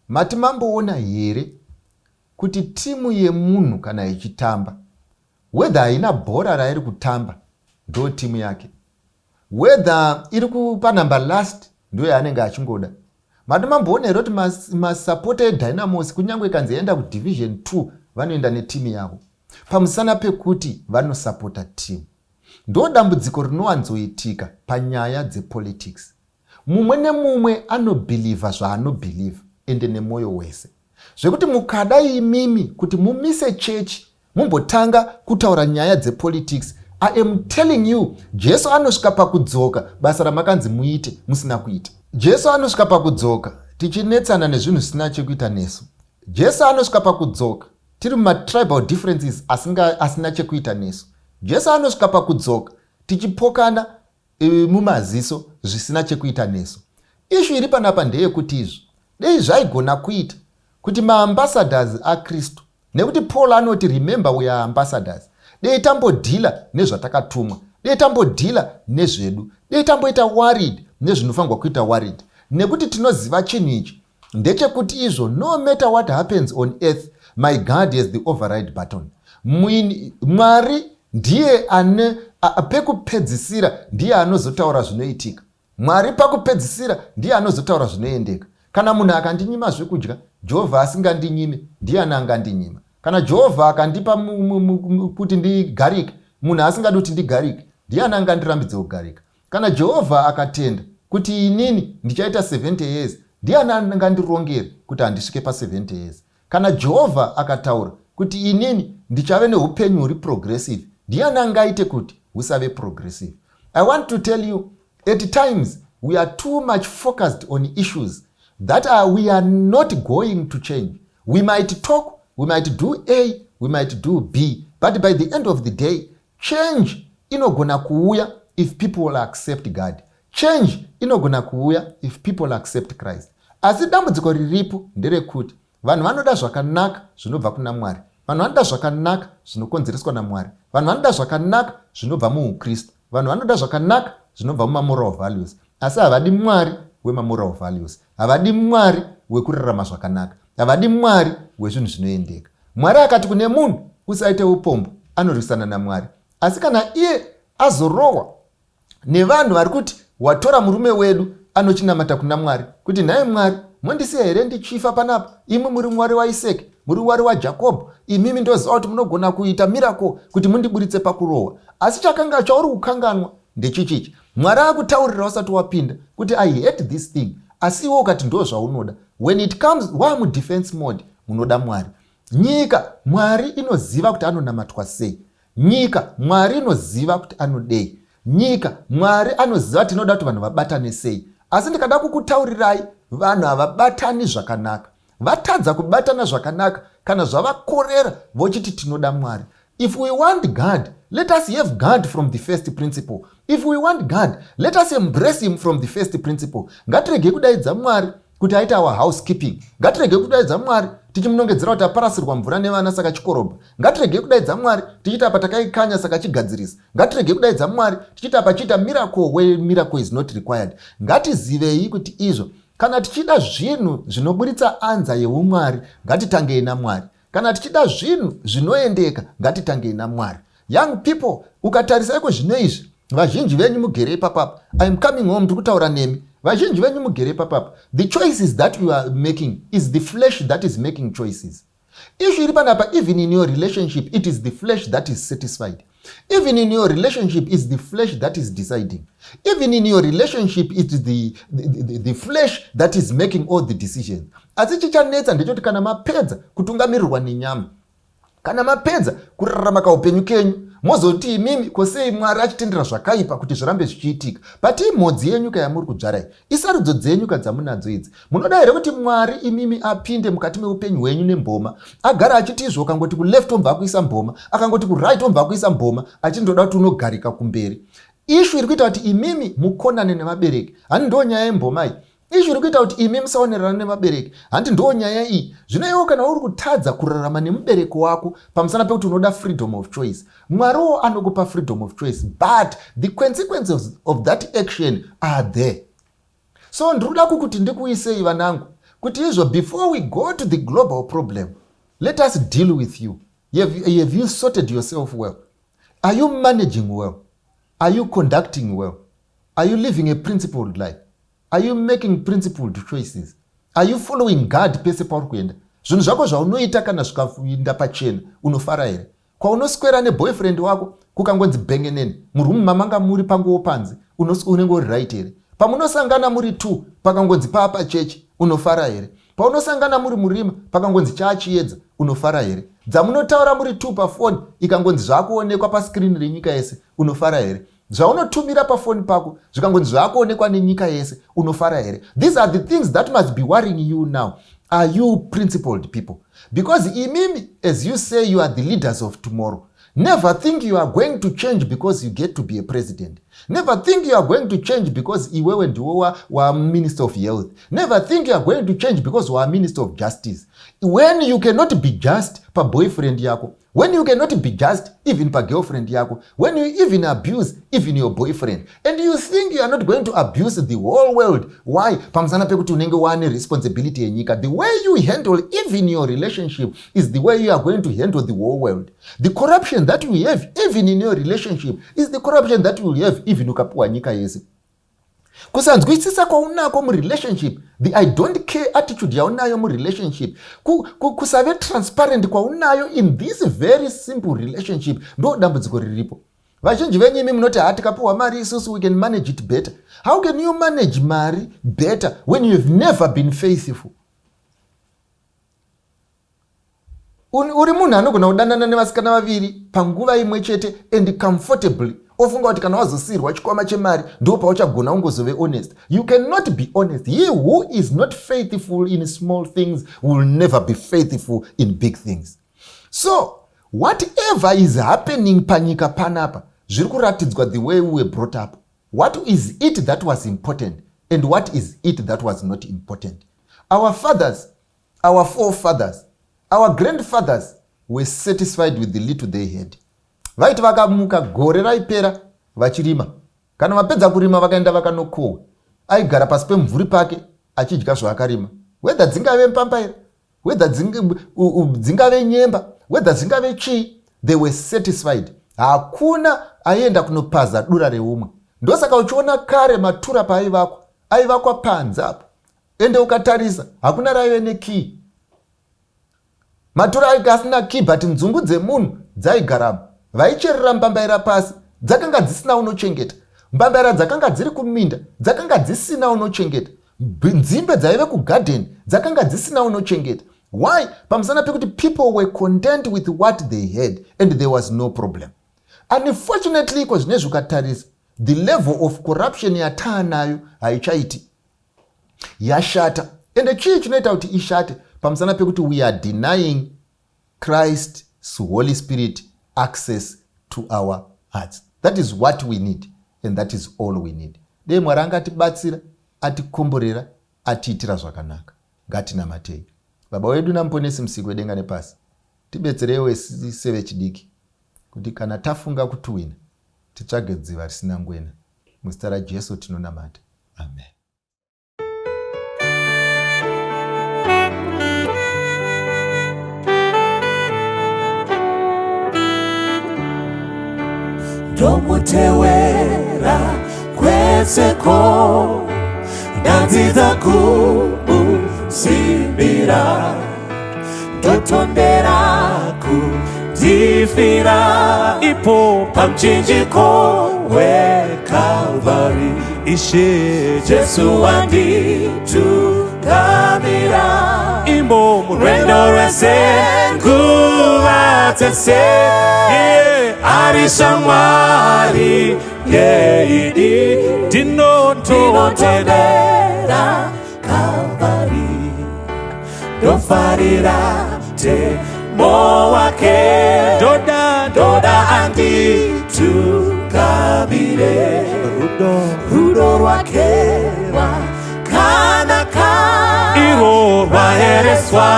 mati mamboona here kuti timu yemunhu kana ichitamba, whether haina bhora rairi kutamba ndo timu yake, whether iri kupa number last ndo yaanenge achingoda. Mati mamboona here kuti masapota eDynamos kunyange ikanzoenda kudivision 2 vanoenda netimu yavo, pamusana pekuti vanosapota timu. Ndo dambudziko rinowanzoitika panyaya dzepolitics. Mumwe nemumwe anobhiliva zvaanobhiliva ende nemwoyo wese. Zvekuti mukada imimi kuti mumise chechi mumbotanga kutaura nyaya dzepolitics, I am telling you, Jesu anosvika pakudzoka basa ramakanzi muite musina kuita. Jesu anosvika pakudzoka tichinetsana nezvinhu zvisina chekuita nesu. Jesu anosvika pakudzoka tiri mumatribal differences asina chekuita nesu. Jesu anosvika pakudzoka tichipokana mumaziso zvisina chekuita nesu. Ishu iri panapa ndeyekuti izvo dei zvaigona kuita kuti maambassadors aKristu, nekuti Paul anoti remember we are ambassadors, dei tambodhila nezvatakatumwa, dei tambodhila nezvedu, dei tamboita worried nezvinofanirwa kuita worried, nekuti tinoziva chinhu ichi ndechekuti izvo no matter what happens on earth, my God has the override button. Mwari ndiye pekupedzisira ndiye anozotaura zvinoitika. Mwari pakupedzisira ndiye anozotaura zvinoendeka. Kana munhu akandinyima zvekudya, Jehovha asingandinyime ndiye anangandinyima. Kana Jehovha akandipa kuti ndigarike, munhu asingadi kuti ndigarike ndiye anangandirambidze kugarika. Kana Jehovha akatenda kuti inini ndichaita 70 years, ndiye anangandirongere kuti handisvike pa70 years. Kana Jehovha akataura kuti inini ndichave neupenyu huri progressive, ndiye anangaite kuti husave progressive. I want to tell you, at times we are too much focused on issues that we are not going to change. We might talk, we might do A, we might do B, but by the end of the day, change inogona kuuya if people accept God. Change inogona kuuya if people accept Christ. Asi dambudziko riripo nderekuti vanhu vanoda zvakanaka zvinobva kuna Mwari. Vanhu vanoda zvakanaka zvinokonzereswa naMwari. Vanhu vanoda zvakanaka zvinobva muUkristu. Vanhu vanoda zvakanaka zvinobva mumamoral values. Asi havadi Mwari wemamoral values. Havadi Mwari wekurarama zvakanaka. Havadi Mwari wezvinhu zvinoendeka. Mwari akati kune munhu usaite upombo, anorwisana naMwari. Asi kana iye azorohwa nevanhu vari kuti watora murume wedu anochinamata kuna Mwari, kuti nhaye Mwari mondisiya here ndichifa panapa, imi muri Mwari waIseki, muri Mwari waJakobho, imimi ndoziva kuti munogona kuita miracle kuti mundiburitse pakurohwa. Asi chakanga chauri kukanganwa ndechichichi. Mwari akutaurira usati wapinda kuti I hate this thing, asi iwe ukati ndo zvaunoda. When it comes wa defense mode, munoda Mwari. Nyika Mwari inoziva kuti anonamatwa sei. Nyika Mwari inoziva kuti anodei. Nyika Mwari anoziva kuti inoda kuti vanhu vabatane sei. Asi ndikada kukutaurirai, vanhu havabatani zvakanaka. Vatadza kubatana zvakanaka kana zvavakorera vochiti tinoda Mwari. If we want God, let us have God from the first principle. If we want God, let us embrace him from the first principle. Ngatirege kudaidza Mwari kuti aita our housekeeping. Ngatirege kudaidza Mwari tichimunongedzera kuti aparasirwa mvura nevana saka chikorobha. Ngatirege kudaidza Mwari tichita patakaikanya saka chigadzirisa. Ngatirege kudaidza Mwari tichita pachiita miracle where miracle is not required. Ngatizivei kuti izvo kana tichida zvinhu zvinoburitsa anza yeumwari, ngatitangei naMwari. Kana tichida zvinhu zvinoendeka, ngatitangei naMwari. Young people, ukatarisa iko zvino izvi, vazhinji venyu mugere ipapapa. I am coming home tikutaura nemi. Vazhinji venyu mugere ipapapa. The choices that you are making is the flesh that is making choices. Issue iri panapa, even in your relationship, it is the flesh that is satisfied. Even in your relationship, it's the flesh that is deciding. Even in your relationship, it is the flesh that is making all the decisions. Asi chichanetsa ndechoti kana mapedza kutungamirirwa nenyama, kana mapedza kurarama kaupenyu kenyu, mozoti imimi kosei Mwari achitendera zvakaipa kuti zvirambe zvichiitika. Pati imhodzi yenyuka yamuri kudzvarai, isarudzo dzenyuka dzamunadzo idzi. Munoda here kuti Mwari imimi apinde mukati meupenyu hwenyu nemboma, agara achiti izvo akangoti kuleft obva akuisa mboma, akangoti kuright obva akuisa mboma, achindoda kuti unogarika kumberi. Ishu iri kuita kuti imimi mukonane nevabereki, hani ndo nyaya yemboma iyi. Ishu iri kuita kuti imi musaonerana nevabereki, handi ndo nyaya iyi. Zvino iwe kana uri kutadza kurarama nemubereki wako pamusana pekuti unoda freedom of choice, Mwariwo anokupa freedom of choice, but the consequences of that action are there. So ndiruda kukuti ndikuisei vanangu kuti izvo, before we go to the global problem, let us deal with you. Have you sorted yourself well? Are you managing well? Are you conducting well? Are you living a principled life? Are you making principled choices? Are you following God pese pauri kuenda? Zvinhu zvako zvaunoita kana zvikaenda pachena unofara here? Kwaunoswera neboyfriend wako kukangonzi bhengeneni, murumu mamanga muri panguwo panze, unenge uri right here? Pamunosangana muri 2 pakangonzi papa chechi, unofara here? Paunosangana muri murima pakangonzi chachiedza, unofara here? Dzamunotaura muri 2 pafoni ikangonzi zvakuonekwa paskrini renyika yese, unofara here? Zvaunotumira pafoni pako zvikangonzi zvakuonekwa nenyika yese, unofara here? These are the things that must be worrying you now. Are you principled people? Because imimi, as you say, you are the leaders of tomorrow. Never think you are going to change because you get to be a president. Never think you are going to change because iwewe ndiwo wa minister of health. Never think you are going to change because you are minister of justice. When you cannot be just pa boyfriend yako, when you cannot be just even per girlfriend yako, when you even abuse even your boyfriend, and you think you are not going to abuse the whole world. Why? Pamsana pekuti unenge wane responsibility yenyika. The way you handle even your relationship is the way you are going to handle the whole world. The corruption that you have even in your relationship is the corruption that you will have even ukapuwa nyika yese. Kusanzwisisa kwa unako mu relationship, the I don't care attitude ya unayo mu relationship, kusave transparent kwa unayo in this very simple relationship, ndo dambudziko riripo. Vazhinji venyu imi munoti hatikapuwa mari isusu we can manage it better. How can you manage mari better when you have never been faithful? Uri munhu anogona kudanana nevasikana vaviri panguva imwe chete and comfortably. Ofunga kuti kana wazosirwa chikwama chemari ndo pauchagona ungozove honest. You cannot be honest. He who is not faithful in small things will never be faithful in big things. So whatever is happening panyika panapa zviri kuratidzwa the way we were brought up. What is it that was important and what is it that was not important? Our fathers, our forefathers, our grandfathers were satisfied with the little they had. Vaiti vakamuka gore raipera vachirima. Kana vapedza kurima vakaenda vakanokohwa. Aigara pasi pemvuri pake achidya zvaakarima. Whether dzingave mpambaira, whether dzingave nyemba, whether dzingave chii, they were satisfied. Hakuna aienda kunopaza dura reumwe. Ndosaka uchiona kare matura aivakwa panze apo. Ende ukatarisa hakuna raive nekey. Matura aiga asina key but nzungu dzemunhu dzaigaramo. Vaicherera mbambaira pasi, dzakanga dzisina unochengeta. Mbambaira dzakanga dziri kuminda, dzakanga dzisina unochengeta. Nzimbe dzaive kugarden, dzakanga dzisina unochengeta. Why? Pamusana pekuti people were content with what they had and there was no problem. Unfortunately, kwa zvinezvi ukatarisa, the level of corruption yataanayo haichaiti. Yashata. And chii chinoita kuti ishate, pamusana pekuti we are denying Christ's Holy Spirit access to our hearts. That is what we need and that is all we need. Dei Mwari angatibatsira, atikomborera, atiitira zvakanaka. Ngatinamatei. Baba wedu namuponesi musiki wedenga nepasi, tibetserewo sevechidiki kuti kana tafunga kutuwina titsvage dziva risina ngwena. Muzita raJesu tinonamata. Amen. Domutewera kweseko danziza kusimbira dotondera kudifira ipo pamchinjiko weKalvari ishe Jesu anditukamira imbo murendo rwese nguva dzese arishamwari yeidi dinotondera Kalvari dofarira temo wake doda anditukamire rudo rwake rwakanaka iro rwaereswa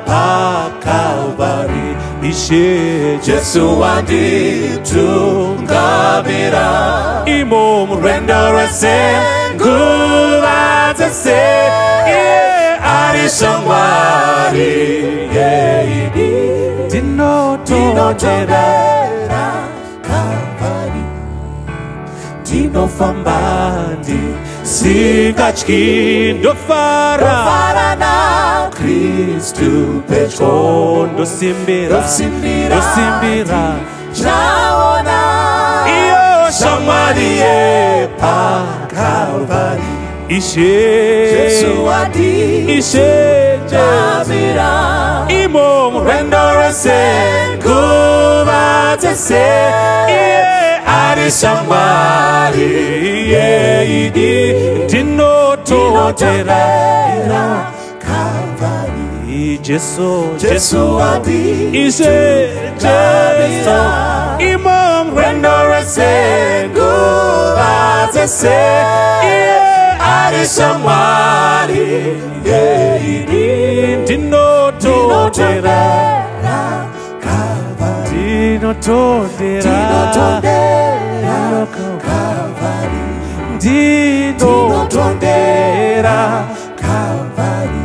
paKalvari ishe Jesu anditukamira imo murwendo rwese nguva dzese arishamwari yeidi dinotondera Kalvari dinofamba ndisingatyi ndofara na Kristu pedyo ndosimbira chaona iyo shamwari yepaKalvari ishe Jesu anditukamira imo murwendo rwese nguva dzese arishamwari yeidi dinotondera Kalvari Jesu anditukamira imo murwendo rwese nguva dzese arishamwari yeidi dinotondera Kalvari. ndinotondera Kalvari, ndinotondera Kalvari,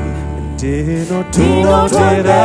ndinotondera